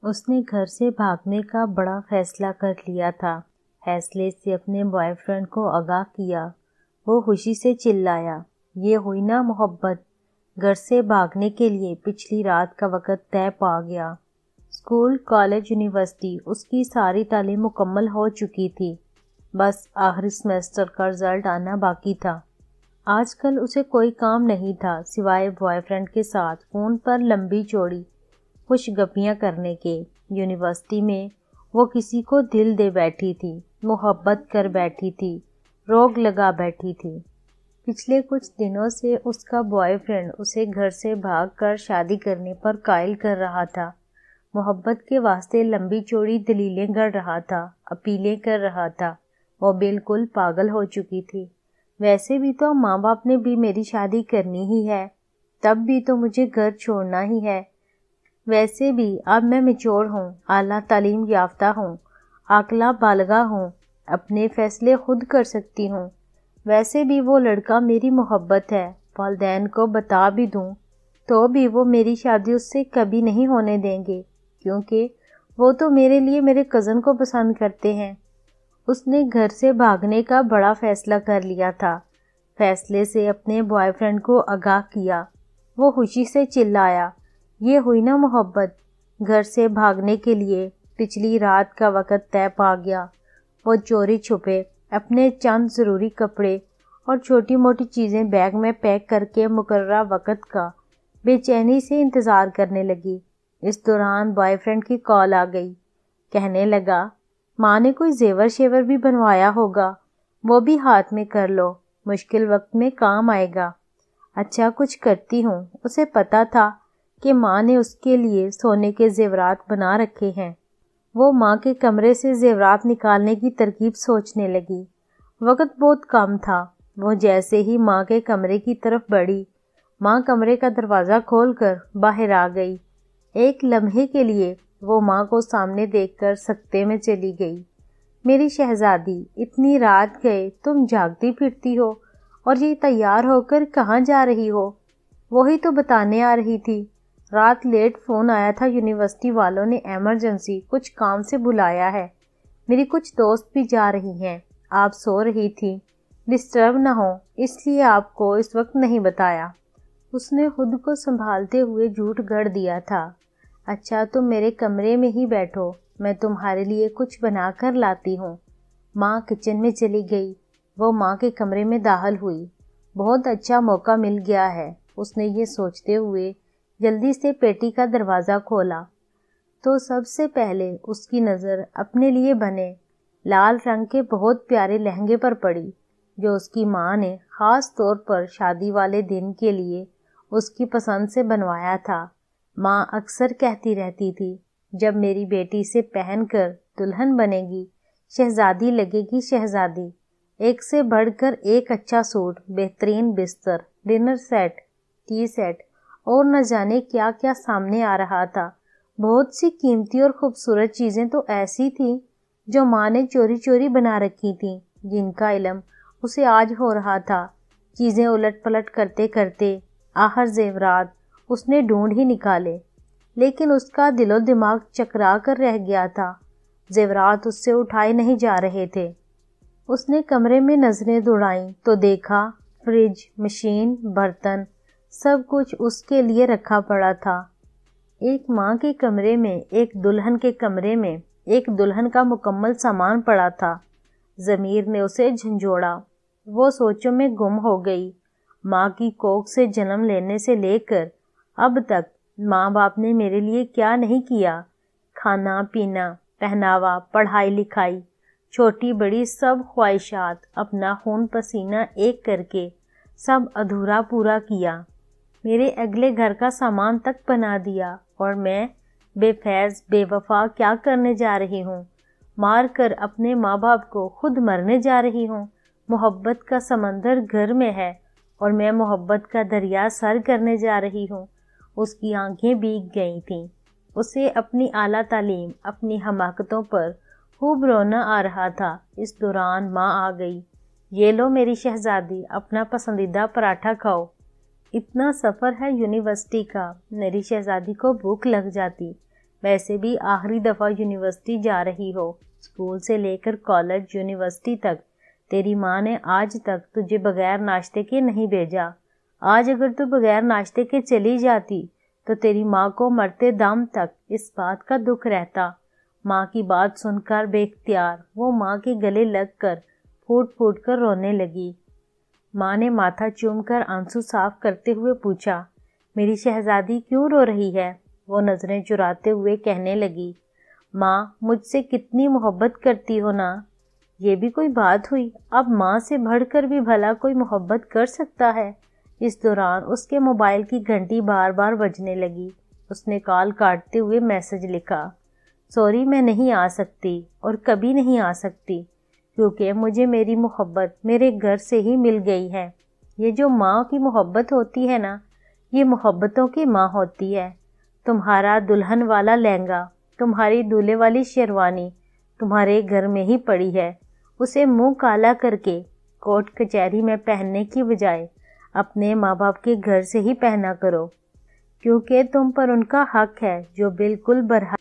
اس نے گھر سے بھاگنے کا بڑا فیصلہ کر لیا تھا۔ فیصلے سے اپنے بوائے فرینڈ کو آگاہ کیا۔ وہ خوشی سے چلایا، یہ ہوئی نا محبت! گھر سے بھاگنے کے لیے پچھلی رات کا وقت طے پا گیا۔ اسکول، کالج، یونیورسٹی، اس کی ساری تعلیم مکمل ہو چکی تھی۔ بس آخری سیمسٹر کا رزلٹ آنا باقی تھا۔ آج کل اسے کوئی کام نہیں تھا سوائے بوائے فرینڈ کے ساتھ فون پر لمبی چوڑی خوش گپیاں کرنے کے۔ یونیورسٹی میں وہ کسی کو دل دے بیٹھی تھی، محبت کر بیٹھی تھی، روک لگا بیٹھی تھی۔ پچھلے کچھ دنوں سے اس کا بوائے فرینڈ اسے گھر سے بھاگ کر شادی کرنے پر قائل کر رہا تھا۔ محبت کے واسطے لمبی چوڑی دلیلیں گڑھ رہا تھا، اپیلیں کر رہا تھا۔ وہ بالکل پاگل ہو چکی تھی۔ ویسے بھی تو ماں باپ نے بھی میری شادی کرنی ہی ہے، تب بھی تو مجھے گھر چھوڑنا ہی ہے۔ ویسے بھی اب میں میچور ہوں، اعلیٰ تعلیم یافتہ ہوں، عاقلہ بالغہ ہوں، اپنے فیصلے خود کر سکتی ہوں۔ ویسے بھی وہ لڑکا میری محبت ہے، والدین کو بتا بھی دوں تو بھی وہ میری شادی اس سے کبھی نہیں ہونے دیں گے، کیونکہ وہ تو میرے لیے میرے کزن کو پسند کرتے ہیں۔ اس نے گھر سے بھاگنے کا بڑا فیصلہ کر لیا تھا۔ فیصلے سے اپنے بوائے فرینڈ کو آگاہ کیا۔ وہ خوشی سے چلایا، یہ ہوئی نا محبت! گھر سے بھاگنے کے لیے پچھلی رات کا وقت طے پا گیا۔ وہ چوری چھپے اپنے چند ضروری کپڑے اور چھوٹی موٹی چیزیں بیگ میں پیک کر کے مقررہ وقت کا بے چینی سے انتظار کرنے لگی۔ اس دوران بوائے فرینڈ کی کال آ گئی۔ کہنے لگا، ماں نے کوئی زیور شیور بھی بنوایا ہوگا، وہ بھی ہاتھ میں کر لو، مشکل وقت میں کام آئے گا۔ اچھا کچھ کرتی ہوں۔ اسے پتا تھا کہ ماں نے اس کے لیے سونے کے زیورات بنا رکھے ہیں۔ وہ ماں کے کمرے سے زیورات نکالنے کی ترکیب سوچنے لگی۔ وقت بہت کم تھا۔ وہ جیسے ہی ماں کے کمرے کی طرف بڑھی، ماں کمرے کا دروازہ کھول کر باہر آ گئی۔ ایک لمحے کے لیے وہ ماں کو سامنے دیکھ کر سکتے میں چلی گئی۔ میری شہزادی، اتنی رات گئے تم جاگتی پھرتی ہو، اور یہ تیار ہو کر کہاں جا رہی ہو؟ وہی تو بتانے آ رہی تھی۔ رات لیٹ فون آیا تھا، یونیورسٹی والوں نے ایمرجنسی کچھ کام سے بلایا ہے۔ میری کچھ دوست بھی جا رہی ہیں۔ آپ سو رہی تھی، ڈسٹرب نہ ہو اس لیے آپ کو اس وقت نہیں بتایا۔ اس نے خود کو سنبھالتے ہوئے جھوٹ گڑھ دیا تھا۔ اچھا تم میرے کمرے میں ہی بیٹھو، میں تمہارے لیے کچھ بنا کر لاتی ہوں۔ ماں کچن میں چلی گئی۔ وہ ماں کے کمرے میں داخل ہوئی۔ بہت اچھا موقع مل گیا ہے، اس نے یہ سوچتے ہوئے جلدی سے پیٹی کا دروازہ کھولا تو سب سے پہلے اس کی نظر اپنے لیے بنے لال رنگ کے بہت پیارے لہنگے پر پڑی، جو اس کی ماں نے خاص طور پر شادی والے دن کے لیے اس کی پسند سے بنوایا تھا۔ ماں اکثر کہتی رہتی تھی، جب میری بیٹی سے پہن کر دلہن بنے گی، شہزادی لگے گی شہزادی۔ ایک سے بڑھ کر ایک اچھا سوٹ، بہترین بستر، ڈنر سیٹ، ٹی سیٹ اور نہ جانے کیا کیا سامنے آ رہا تھا۔ بہت سی قیمتی اور خوبصورت چیزیں تو ایسی تھیں جو ماں نے چوری چوری بنا رکھی تھیں، جن کا علم اسے آج ہو رہا تھا۔ چیزیں الٹ پلٹ کرتے کرتے آخر زیورات اس نے ڈھونڈ ہی نکالے، لیکن اس کا دل و دماغ چکرا کر رہ گیا تھا۔ زیورات اس سے اٹھائے نہیں جا رہے تھے۔ اس نے کمرے میں نظریں دوڑائیں تو دیکھا فریج، مشین، برتن، سب کچھ اس کے لیے رکھا پڑا تھا۔ ایک ماں کے کمرے میں، ایک دلہن کے کمرے میں ایک دلہن کا مکمل سامان پڑا تھا۔ ضمیر نے اسے جھنجھوڑا۔ وہ سوچوں میں گم ہو گئی۔ ماں کی کوکھ سے جنم لینے سے لے کر اب تک ماں باپ نے میرے لیے کیا نہیں کیا؟ کھانا پینا، پہناوا، پڑھائی لکھائی، چھوٹی بڑی سب خواہشات، اپنا خون پسینہ ایک کر کے سب ادھورا پورا کیا۔ میرے اگلے گھر کا سامان تک بنا دیا، اور میں بے فیض بے وفا کیا کرنے جا رہی ہوں؟ مار کر اپنے ماں باپ کو خود مرنے جا رہی ہوں۔ محبت کا سمندر گھر میں ہے اور میں محبت کا دریا سر کرنے جا رہی ہوں۔ اس کی آنکھیں بھیگ گئی تھیں۔ اسے اپنی اعلیٰ تعلیم، اپنی حماقتوں پر خوب رونا آ رہا تھا۔ اس دوران ماں آ گئی۔ یہ لو میری شہزادی، اپنا پسندیدہ پراٹھا کھاؤ۔ اتنا سفر ہے یونیورسٹی کا، میری شہزادی کو بھوک لگ جاتی۔ ویسے بھی آخری دفعہ یونیورسٹی جا رہی ہو، اسکول سے لے کر کالج، یونیورسٹی تک تیری ماں نے آج تک تجھے بغیر ناشتے کے نہیں بھیجا۔ آج اگر تو بغیر ناشتے کے چلی جاتی تو تیری ماں کو مرتے دم تک اس بات کا دکھ رہتا۔ ماں کی بات سن کر بے اختیار وہ ماں کے گلے لگ کر پھوٹ پھوٹ کر رونے لگی۔ ماں نے ماتھا چوم کر آنسو صاف کرتے ہوئے پوچھا، میری شہزادی کیوں رو رہی ہے؟ وہ نظریں چراتے ہوئے کہنے لگی، ماں مجھ سے کتنی محبت کرتی ہو نا۔ یہ بھی کوئی بات ہوئی؟ اب ماں سے بڑھ کر بھی بھلا کوئی محبت کر سکتا ہے؟ اس دوران اس کے موبائل کی گھنٹی بار بار بجنے لگی۔ اس نے کال کاٹتے ہوئے میسج لکھا، سوری میں نہیں آ سکتی اور کبھی نہیں آ سکتی، کیونکہ مجھے میری محبت میرے گھر سے ہی مل گئی ہے۔ یہ جو ماں کی محبت ہوتی ہے نا، یہ محبتوں کی ماں ہوتی ہے۔ تمہارا دلہن والا لہنگا، تمہاری دولہے والی شیروانی تمہارے گھر میں ہی پڑی ہے، اسے منہ کالا کر کے کورٹ کچہری میں پہننے کی بجائے اپنے ماں باپ کے گھر سے ہی پہنا کرو، کیونکہ تم پر ان کا حق ہے جو بالکل برحق